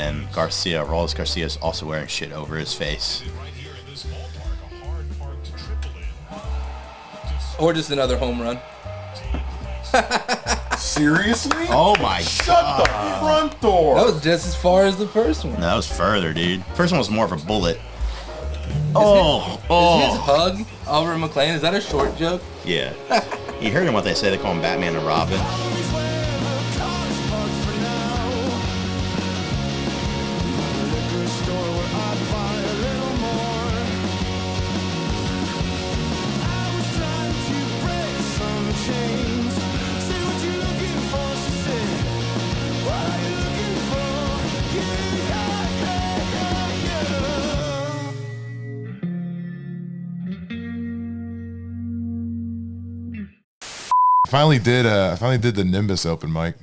and Rollins Garcia is also wearing shit over his face. Or just another home run. Seriously? Oh my God. Shut the front door. That was just as far as the first one. No, that was further, dude. First one was more of a bullet. Is his hug Oliver McClain, is that a short joke? Yeah. You heard him what they say, they call him Batman and Robin. I finally did the Nimbus open mic.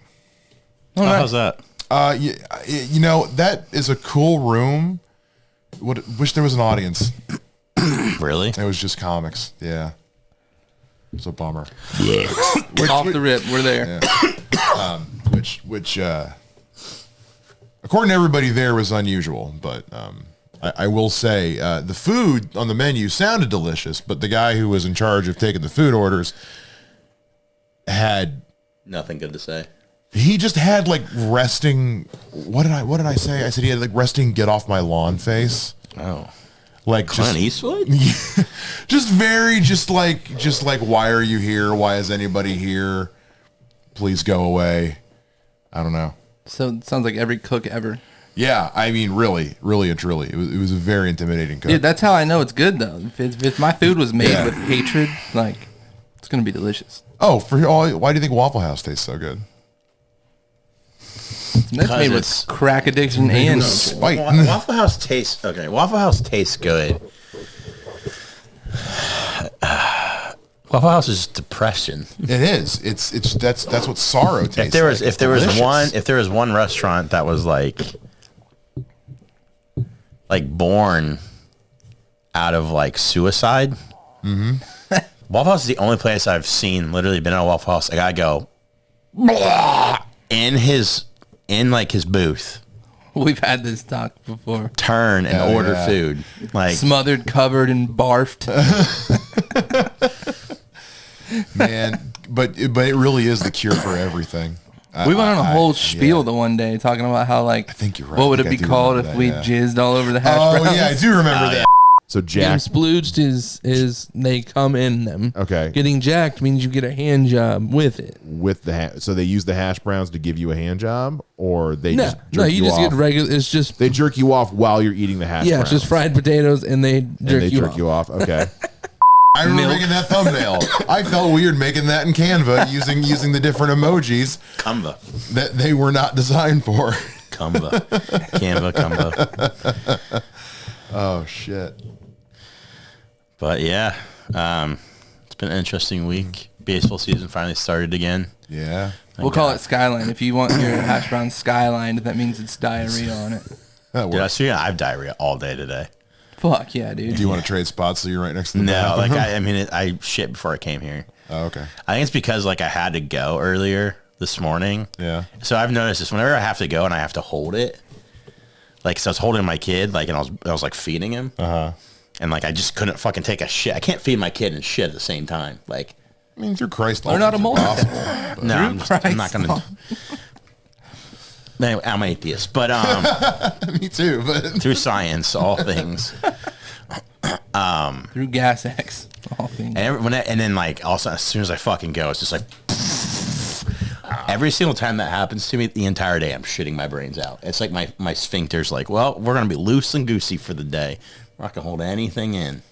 Oh, how's that? You know, that is a cool room. Wish there was an audience. Really? It was just comics. Yeah. It's a bummer. Yeah. Off the rip, we're there. Yeah. Which according to everybody there was unusual, but I will say the food on the menu sounded delicious, but the guy who was in charge of taking the food orders had nothing good to say. He just had like resting. What did I say? I said he had like resting get off my lawn face. Oh, like Clint Eastwood. just like why are you here? Why is anybody here? Please go away. I don't know. So it sounds like every cook ever. Yeah, I mean, really and truly, it was a very intimidating cook. Dude, that's how I know it's good though. If my food was made with hatred, like it's gonna be delicious. Oh, why do you think Waffle House tastes so good? That's made with crack addiction and spite. Waffle House tastes okay. Waffle House tastes good. Waffle House is depression. It is. That's what sorrow tastes. If there was one restaurant that was like born out of like suicide. Mm-hmm. Waffle House is the only place I've seen, literally been at a Waffle House. I gotta go in his booth. We've had this talk before. Turn and order food. Like smothered, covered, and barfed. Man, but it really is the cure for everything. We went on a whole spiel the one day talking about how like I think you're right. What would it be called if we jizzed all over the hash browns? Oh yeah, I do remember that. So Getting splooged is they come in them. Okay. Getting jacked means you get a hand job with it. So they use the hash browns to give you a hand job, or they just jerk you just off? get regular. It's just they jerk you off while you're eating the hash browns. Yeah, it's just fried potatoes and they jerk you off. Okay. I remember making that thumbnail. I felt weird making that in Canva using the different emojis. Canva. That they were not designed for. Canva. Oh shit. But yeah, it's been an interesting week. Baseball season finally started again. Yeah. We'll call it Skyline. If you want your hash brown skylined, that means it's diarrhea on it. Dude, I have diarrhea all day today. Fuck yeah, dude. Do you want to trade spots so you're right next to the No, like I shit before I came here. Oh, okay. I think it's because like I had to go earlier this morning. Yeah. So I've noticed this whenever I have to go and I have to hold it. Like, so I was holding my kid, like, and I was like feeding him. Uh-huh. And like I just couldn't fucking take a shit. I can't feed my kid and shit at the same time. Like, I mean, through Christ, they're not a multitasker. No, I'm not gonna. Anyway, I'm atheist, but me too. But through science, all things. Through gas X, all things. And then like also as soon as I fucking go, it's just like every single time that happens to me, the entire day I'm shitting my brains out. It's like my sphincter's like, well, we're gonna be loose and goosey for the day. We're not gonna hold anything in.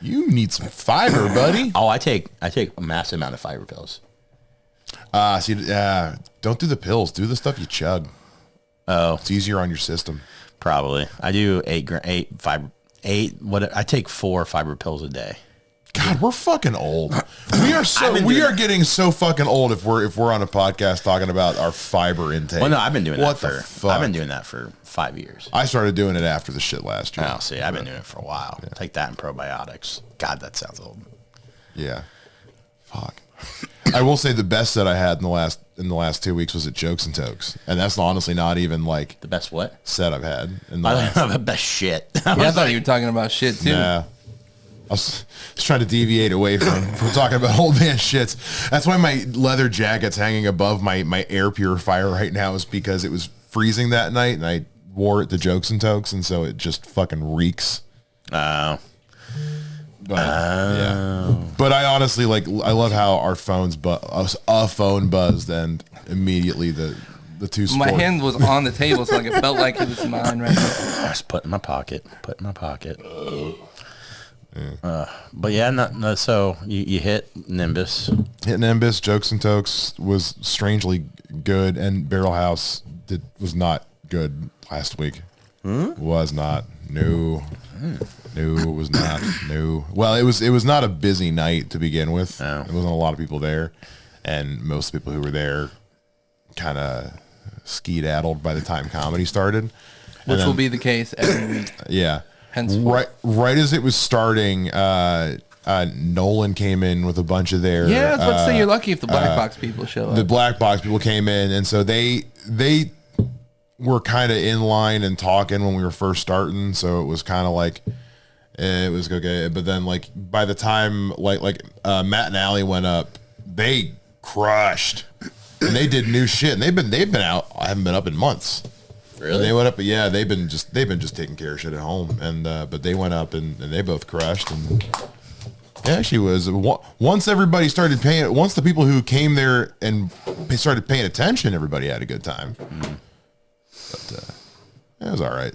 You need some fiber, buddy. Oh, I take a massive amount of fiber pills. Don't do the pills. Do the stuff you chug. Oh, it's easier on your system. Probably. I do I take 4 fiber pills a day. God, we're fucking old. We are getting so fucking old if we're on a podcast talking about our fiber intake. Well, no, I've been doing that for 5 years. I started doing it after the shit last year. Oh, see, I've been doing it for a while. Yeah. Take that and probiotics. God, that sounds old. Yeah. Fuck. I will say the best set I had in the last in the last 2 weeks was at Jokes and Tokes, and that's honestly not even like The best what? set I've had in the I last. don't know the best shit. Yeah, I thought you were talking about shit too. Yeah. I was just trying to deviate away from talking about old man shits. That's why my leather jacket's hanging above my air purifier right now, is because it was freezing that night and I wore it to Jokes and Tokes, and so it just fucking reeks. Oh. But, yeah. But I honestly I love how our phones a phone buzzed, and immediately the two My hand was on the table, so like it felt like it was mine right now. I just put in my pocket. But yeah, no, so you hit Nimbus. Hit Nimbus, Jokes and Tokes was strangely good, and Barrel House was not good last week. Was not. No, it was not. No. Well, it was not a busy night to begin with. No. There wasn't a lot of people there, and most people who were there kind of skedaddled by the time comedy started. Which will be the case every week. Yeah. Henceforth. Right as it was starting, Nolan came in with a bunch of their. Yeah, I was about to say you're lucky if the black box people show up. The black box people came in, and so they were kind of in line and talking when we were first starting. So it was kind of like it was okay. But then like by the time Matt and Allie went up, they crushed, and they did new shit. And they've been out. I haven't been up in months. Really? And they went up, but yeah, they've been just taking care of shit at home, and but they went up and they both crushed, and it actually was once everybody started paying. Once the people who came there and they started paying attention, everybody had a good time. But it was all right.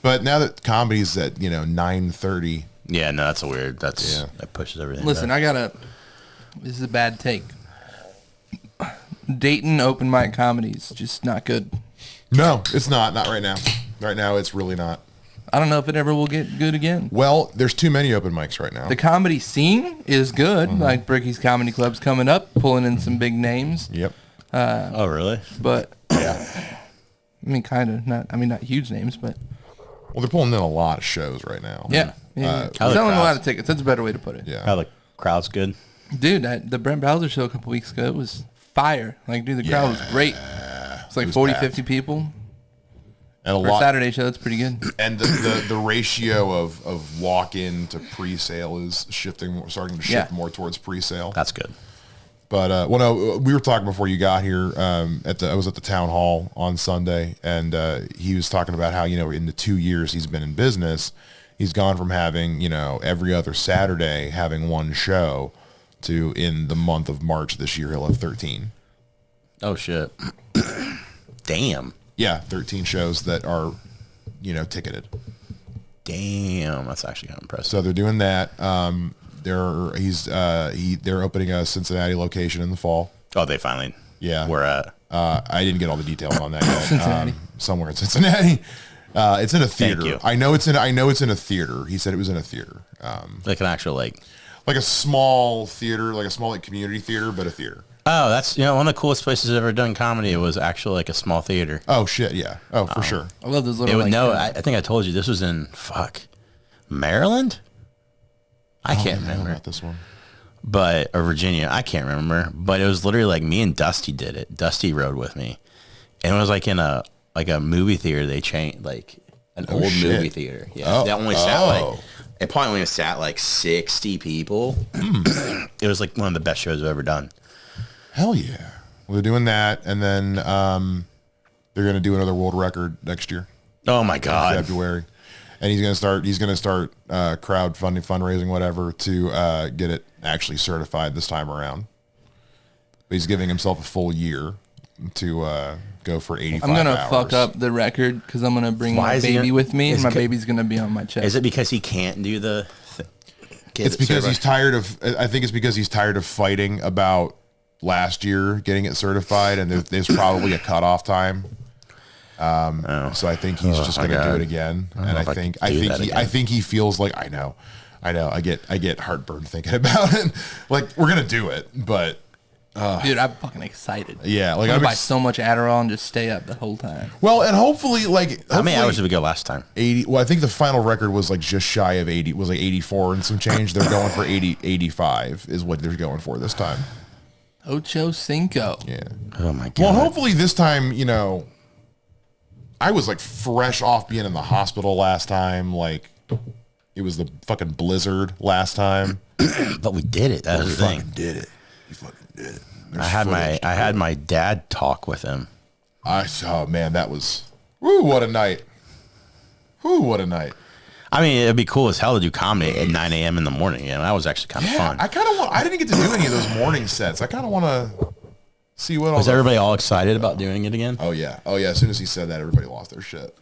But now that comedy's at 9:30, Yeah, no, that's that pushes everything. Listen, back. this is a bad take. Dayton open mic comedy's just not good. no, it's not right now. Right now, it's really not. I don't know if it ever will get good again. Well, there's too many open mics right now. The comedy scene is good. Like Bricky's Comedy Club's coming up, pulling in some big names. Yep. Oh, really? But I mean, kind of not huge names, but Well, they're pulling in a lot of shows right now. yeah. Selling a lot of tickets. That's a better way to put it. Yeah. How the crowd's good? Dude, the Brent Bowser show a couple weeks ago, it was fire. Like, dude, the crowd was great. It's like 40, packed. 50 people. And a For a lot. Saturday show, that's pretty good. And the ratio of walk-in to pre-sale is starting to shift more towards pre-sale. That's good. But no, we were talking before you got here. I was at the town hall on Sunday, and he was talking about how in the 2 years he's been in business, he's gone from having every other Saturday having one show to in the month of March this year he'll have 13. Oh shit! Damn. Yeah, 13 shows that are ticketed. Damn, that's actually kind of impressive. So they're doing that. They're opening a Cincinnati location in the fall. Oh, they finally. Yeah. Where at? I didn't get all the details on that yet. Cincinnati. Somewhere in Cincinnati. It's in a theater. Thank you. I know it's in a theater. He said it was in a theater. Like an actual like a small theater, like a small community theater, but a theater. Oh, that's one of the coolest places I've ever done comedy. It was actually like a small theater. Oh shit, yeah. Oh, for sure. I love those little. I think I told you this was in Maryland. I can't remember about this one. or Virginia. I can't remember. But it was literally like me and Dusty did it. Dusty rode with me, and it was like in a movie theater. They changed like an old shit. movie theater. Yeah, that only sat it probably only sat like 60 people. It was like one of the best shows I've ever done. Hell yeah. Well, they're doing that, and then they're going to do another world record next year. Oh my God. In February. And he's going to start crowdfunding, fundraising, whatever, to get it actually certified this time around. But he's giving himself a full year to go for 85 I'm going hours. to fuck up the record because I'm going to bring my baby with me, and my baby's going to be on my chest. Is it because he can't do the... It's because he's tired of... I think it's because he's tired of fighting about last year getting it certified, and there's probably a cutoff time. So I think he's just going to do it again, and I think he feels like I know. I get heartburn thinking about it. Like we're gonna do it, but dude, I'm fucking excited. yeah, like I'm I'm gonna buy so much Adderall and just stay up the whole time. well, and hopefully How many hours did we go last time? 80. Well, I think the final record was like just shy of 80. It was like 84 and some change. They're going for 85 is what they're going for this time. Ocho Cinco. Yeah. Oh my god. Well, hopefully this time, I was like fresh off being in the hospital last time. Like it was the fucking blizzard last time. But we did it. That was the thing. Did it. You fucking did it. I had my dad talk with him. Oh man, that was what a night. What a night. I mean, it'd be cool as hell to do comedy at 9 a.m. in the morning. That was actually kind of fun. I didn't get to do any of those morning sets. I kind of want to see what. Was everybody all excited about doing it again? Oh yeah. As soon as he said that, everybody lost their shit.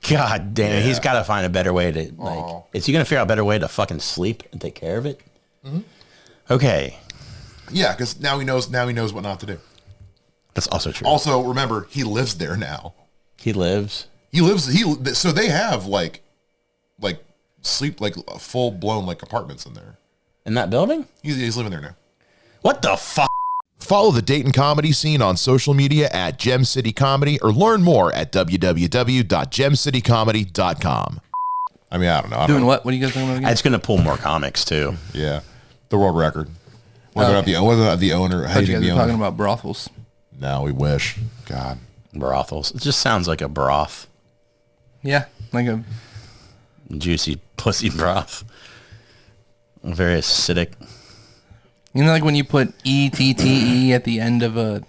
God damn it. He's got to find a better way to, like, is he going to figure out a better way to fucking sleep and take care of it? Mm-hmm. Okay. Yeah, because now he knows what not to do. That's also true. Also, remember, he lives there now. He lives. So they have like sleep, like full blown like apartments in there. In that building? He's living there now. What the fuck? Follow the Dayton comedy scene on social media at Gem City Comedy or learn more at www.gemcitycomedy.com. I mean, I don't know. Doing what? What are you guys talking about again? It's going to pull more comics too. Yeah. The world record. Whether or not the owner. I thought you guys were talking about brothels. No, we wish. God. Brothels. It just sounds like a broth. Yeah. Like a juicy pussy broth. Very acidic. You know, like when you put E-T-T-E at the end of a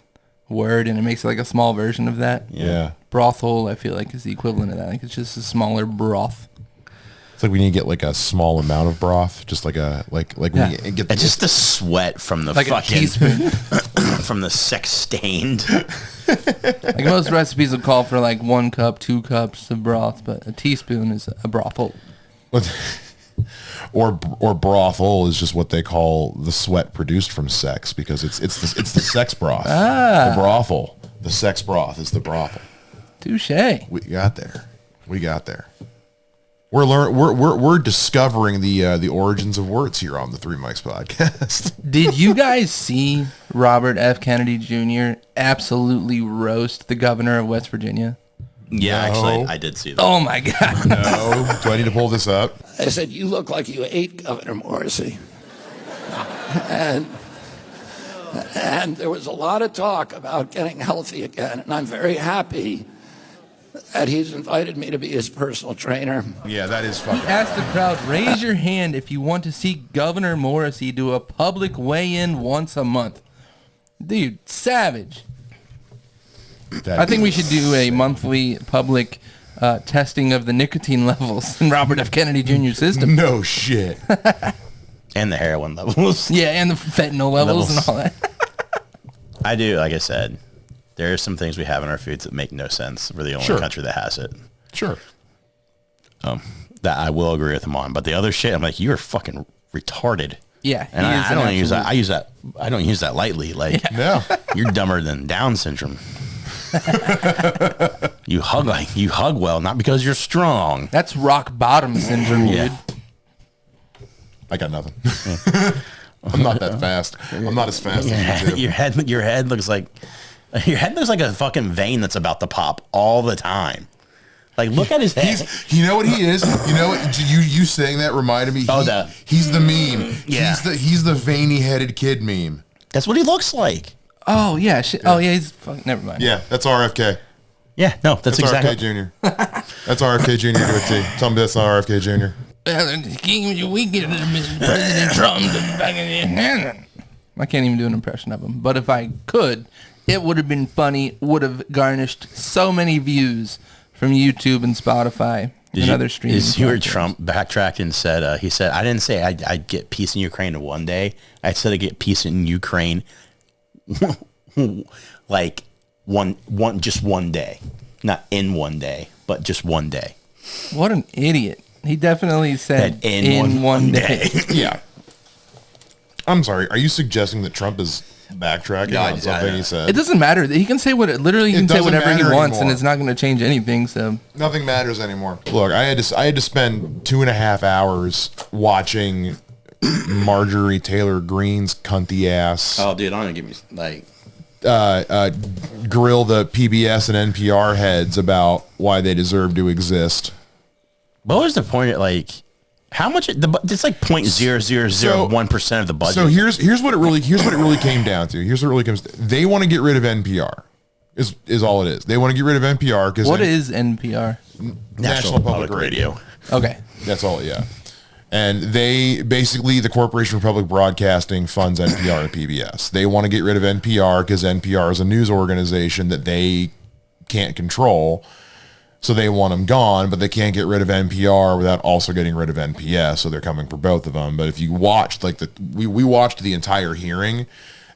word and it makes it like a small version of that? Yeah. Brothel, I feel like, is the equivalent of that. Like it's just a smaller broth. It's like we need to get like a small amount of broth, just like a like when you get it's just the sweat from the like fucking a teaspoon from the sex stained. Like most recipes will call for like 1 cup, 2 cups of broth, but a teaspoon is a brothel. Or brothel is just what they call the sweat produced from sex because it's the sex broth. The brothel, the sex broth is the brothel. Touché. We got there. We're discovering the origins of words here on the Three Mics podcast. Did you guys see Robert F. Kennedy Jr. absolutely roast the governor of West Virginia? Yeah, No. actually, I did see that. Oh my God. No. Do I need to pull this up? I said, you look like you ate Governor Morrissey. And there was a lot of talk about getting healthy again, and I'm very happy that he's invited me to be his personal trainer. Yeah, that is fucking. Ask the crowd, raise your hand if you want to see Governor Morrissey do a public weigh-in once a month. Dude, savage. I think we should do a monthly public testing of the nicotine levels in Robert F. Kennedy Jr.'s system. No shit. And the heroin levels. Yeah, and the fentanyl levels and all that. I do, like I said, there are some things we have in our foods that make no sense. We're the only country that has it. Sure. That I will agree with him on. But the other shit, I'm like, you're fucking retarded. Yeah, and I don't use that. I don't use that lightly. Like, you're dumber than Down syndrome. You hug well, not because you're strong. That's rock bottom syndrome, dude. I got nothing. I'm not that fast. I'm not as fast as you do. Your head looks like a fucking vein that's about to pop all the time. Like, look at his head. You know what he is? You know what? You saying that reminded me. He's the meme. Yeah. He's the veiny headed kid meme. That's what he looks like. Oh yeah. Oh yeah. He's fucking. Never mind. Yeah, that's RFK. Yeah. No, that's exactly. RFK Jr. That's RFK Jr. to a T. Tell me that's not RFK Jr. We get President Trump. I can't even do an impression of him. But if I could, it would have been funny. Would have garnished so many views from YouTube and Spotify and other streaming. Did you hear Trump backtracked and said, he said, I didn't say I'd get peace in Ukraine in one day. I said I'd get peace in Ukraine like just one day. Not in one day, but just one day. What an idiot. He definitely said in one day. Yeah. I'm sorry. Are you suggesting that Trump is backtracking on something he said? It doesn't matter. He can say whatever he wants, and it's not going to change anything. So nothing matters anymore. Look, I had to spend 2.5 hours watching Marjorie Taylor Greene's cunty ass. Oh, dude, I'm gonna give me like grill the PBS and NPR heads about why they deserve to exist. What was the point? Like, How much? It's like 0.0001% of the budget. So here's what it really came down to. Here's what it really comes. They want to get rid of NPR. Is all it is. They want to get rid of NPR because what is NPR? National Public Radio. Okay, that's all. Yeah, and they basically the Corporation for Public Broadcasting funds NPR and PBS. They want to get rid of NPR because NPR is a news organization that they can't control. So they want them gone, but they can't get rid of NPR without also getting rid of NPS. So they're coming for both of them. But if you watched we watched the entire hearing,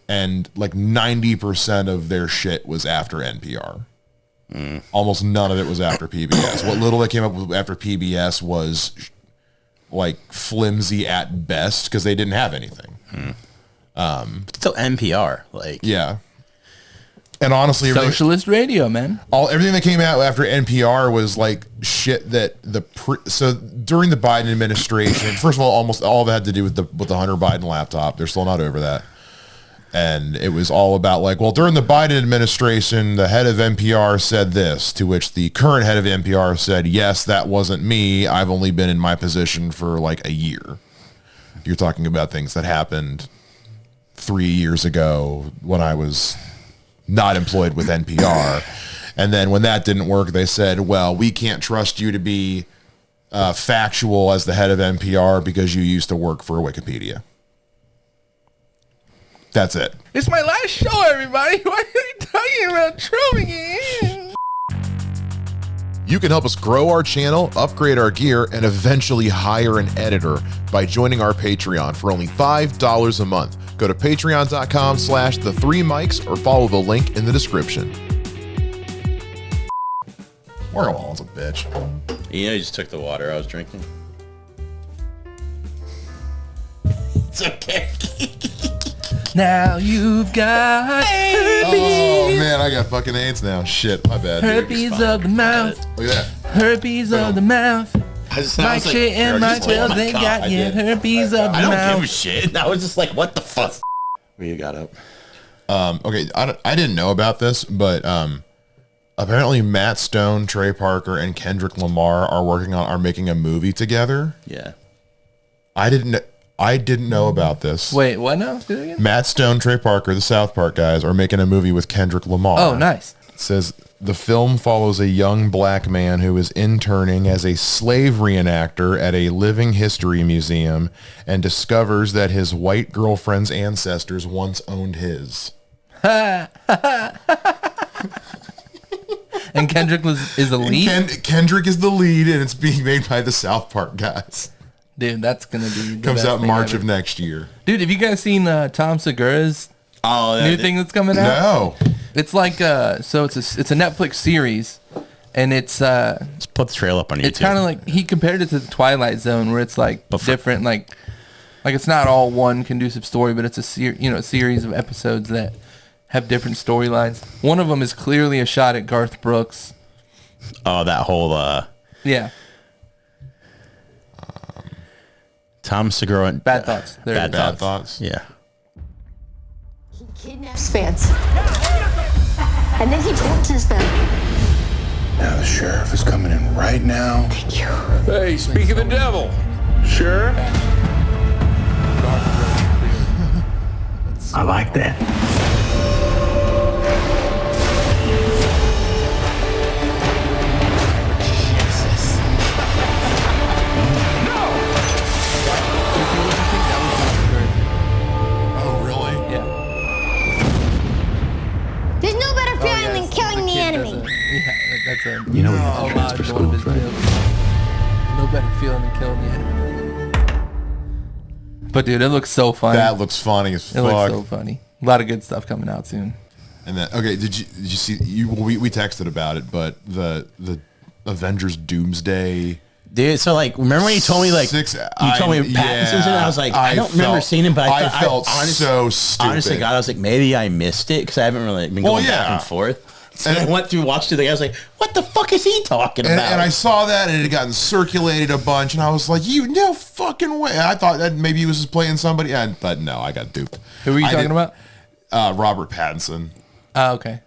and like 90% of their shit was after NPR. Almost none of it was after PBS. What little that came up with after PBS was like flimsy at best because they didn't have anything. Still NPR, like yeah. And honestly, socialist radio, man. Everything that came out after NPR was like shit that so during the Biden administration, first of all, almost all of it had to do with the Hunter Biden laptop. They're still not over that. And it was all about like, well, during the Biden administration, the head of NPR said this, to which the current head of NPR said, yes, that wasn't me. I've only been in my position for like a year. You're talking about things that happened 3 years ago when I was not employed with NPR. And then when that didn't work, they said, well, we can't trust you to be factual as the head of NPR because you used to work for Wikipedia. That's it. It's my last show, everybody. Why are you talking about Trump again? You can help us grow our channel, upgrade our gear, and eventually hire an editor by joining our Patreon for only $5 a month. Go to patreon.com/the3mics or follow the link in the description. Warwall's a bitch. You know, you just took the water I was drinking. It's okay. Now you've got herpes. Oh man, I got fucking AIDS now. Shit, my bad. Herpes of the mouth. Look at that. Herpes of the mouth. Mike, Shea, and Mike, well, they got you. Herpes of the mouth. I don't give a shit. I was just like, what the fuck? What you got up? Okay, I didn't know about this, but apparently Matt Stone, Trey Parker, and Kendrick Lamar are making a movie together. Yeah. I didn't know about this. Wait, what now? Do it again? Matt Stone, Trey Parker, the South Park guys, are making a movie with Kendrick Lamar. Oh, nice. It says the film follows a young black man who is interning as a slave reenactor at a living history museum and discovers that his white girlfriend's ancestors once owned his. And Kendrick is the lead? Kendrick is the lead, and it's being made by the South Park guys. Dude, that's going to be... Comes out March of next year. Dude, have you guys seen Tom Segura's new thing that's coming out? No. It's like, so it's a Netflix series, and it's... Let's put the trail up on YouTube. It's kind of like, he compared it to the Twilight Zone, where it's like different, like it's not all one conducive story, but it's a series of episodes that have different storylines. One of them is clearly a shot at Garth Brooks. Oh, that whole... Yeah. Tom Segura and Bad Thoughts. Bad Thoughts. Yeah. He kidnaps fans. And then he tortures them. Now the sheriff is coming in right now. Thank you. Hey, speak of the devil. Sheriff? I like that. There's no better feeling than killing the enemy. That's a... You know we have to transfer schools, right? No better feeling than killing the enemy. But dude, it looks so funny. That looks funny as fuck. It looks so funny. A lot of good stuff coming out soon. And then, okay, did you see? We texted about it, but the Avengers Doomsday. Dude, so like, remember when you told me like you told me Pattinson's and I was like, I don't remember seeing him, but I felt so stupid. Honestly, God, I was like, maybe I missed it because I haven't really been going back and forth. So I watched it. I was like, what the fuck is he talking about? And I saw that, and it had gotten circulated a bunch, and I was like, no fucking way. I thought that maybe he was just playing somebody, but no, I got duped. Who were you talking about? Robert Pattinson. Oh, okay.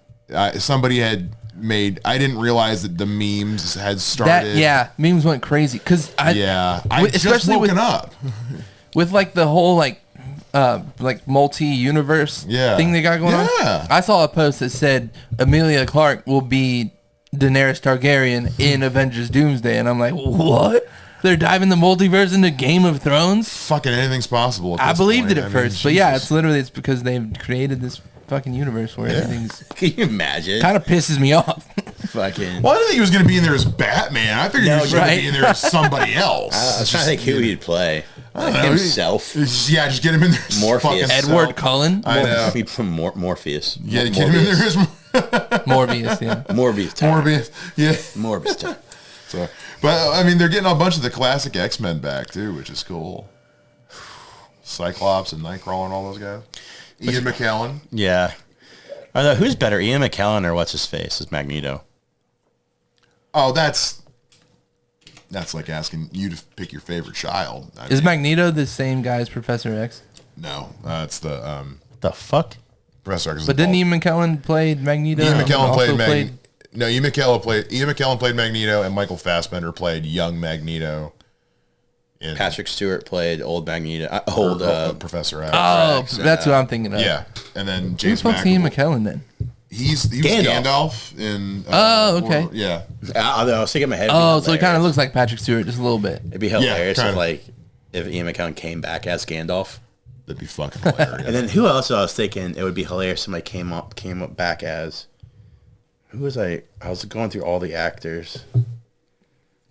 Somebody had I didn't realize that the memes had started. Memes went crazy because I just woken up with like the whole like multi-universe thing they got going on. I saw a post that said Emilia Clarke will be Daenerys Targaryen in Avengers Doomsday, and I'm like, what? They're diving the multiverse into Game of Thrones? Fucking anything's possible. I believed it at first, but it's because they've created this fucking universe where everything's. Can you imagine? Kind of pisses me off. Fucking. Well, I didn't think he was going to be in there as Batman. I figured he was going to be in there as somebody else. I was trying to think who he'd play. Himself. Yeah, just get him in there. Morpheus. Edward Cullen. I know. Morpheus. Yeah, get him in there as Morbius. Yeah. Morbius. Yeah. Morbius time. So, but I mean, they're getting a bunch of the classic X-Men back too, which is cool. Cyclops and Nightcrawler and all those guys. Ian McKellen. Yeah. Who's better, Ian McKellen or what's his face as Magneto? Oh, that's like asking you to pick your favorite child. Is Magneto the same guy as Professor X? No, it's the fuck? Professor X. But didn't Ian McKellen play Magneto? Ian McKellen played Magneto. No, Ian McKellen played Magneto, and Michael Fassbender played young Magneto. Patrick Stewart played old Magneto. Professor X. Oh, that's who I'm thinking of. Yeah, and then James. Who's Ian McKellen then? He was Gandalf in. Okay. Yeah. I was thinking in my head. So it kind of looks like Patrick Stewart just a little bit. It'd be hilarious if Ian McKellen came back as Gandalf. That'd be fucking hilarious. And then who else I was thinking it would be hilarious if somebody came up back as. Who was I? I was going through all the actors. I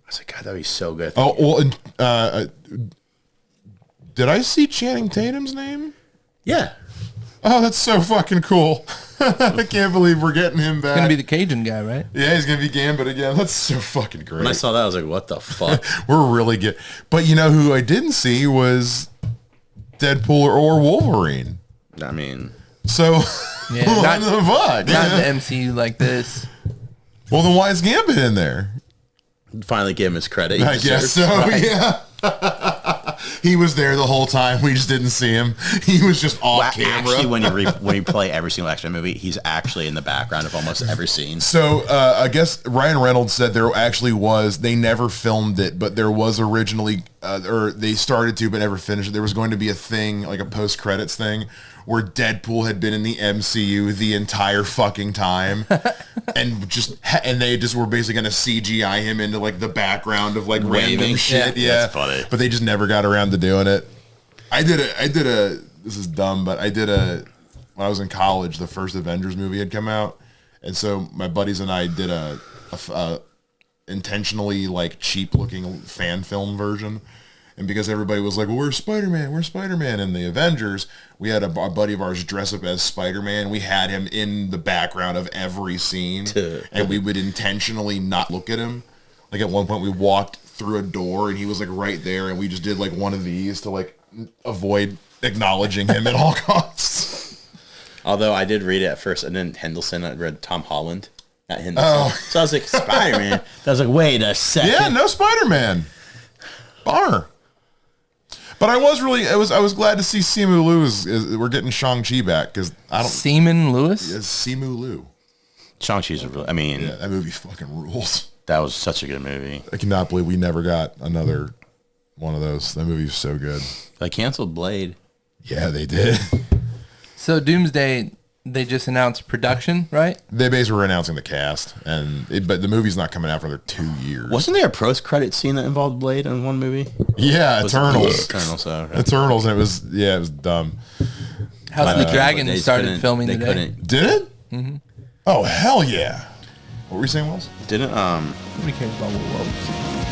was like, God, that'd be so good. Oh, well, did I see Channing Tatum's name? Yeah. Oh, that's so fucking cool. I can't believe we're getting him back. He's going to be the Cajun guy, right? Yeah, he's going to be Gambit again. That's so fucking great. When I saw that, I was like, what the fuck? We're really good. But you know who I didn't see was Deadpool or Wolverine. I mean... So, yeah, what the fuck? Not the MCU like this. Well, then why is Gambit in there? Finally give him his credit. I guess so, right? Yeah. He was there the whole time. We just didn't see him. He was just off camera. Actually, when you play every single X-Men movie, he's actually in the background of almost every scene. So I guess Ryan Reynolds said there actually was, they never filmed it, but there was originally, or they started to but never finished it. There was going to be a thing, like a post-credits thing, where Deadpool had been in the MCU the entire fucking time, and they just were basically going to CGI him into like the background of like random shit. Yeah, that's funny. But they just never got around to doing it. I did a. This is dumb, but when I was in college, the first Avengers movie had come out, and so my buddies and I did a intentionally like cheap looking fan film version. And because everybody was like, well, where's Spider-Man in the Avengers, we had a buddy of ours dress up as Spider-Man. We had him in the background of every scene, and we would intentionally not look at him. Like at one point we walked through a door and he was like right there, and we just did like one of these to like avoid acknowledging him at all costs. Although I did read it at first, and then Henderson, I read Tom Holland, not Henderson. Oh. So I was like, Spider-Man. I was like, wait a second. Yeah, no Spider-Man. Bummer. But I was glad to see Simu Liu. We're getting Shang-Chi back because I don't. Seaman Lewis? Yes, Simu Liu. Shang-Chi's I mean, yeah, that movie fucking rules. That was such a good movie. I cannot believe we never got another one of those. That movie's so good. They canceled Blade. Yeah, they did. So Doomsday, they just announced production, right? They basically were announcing the cast, but the movie's not coming out for another 2 years. Wasn't there a post-credit scene that involved Blade in one movie? Yeah, Eternals. Eternals, and it was dumb. House of the Dragon started filming today. Did it? Mm-hmm. Oh, hell yeah. What were you saying, Wells? Didn't, Nobody cares about what Wells.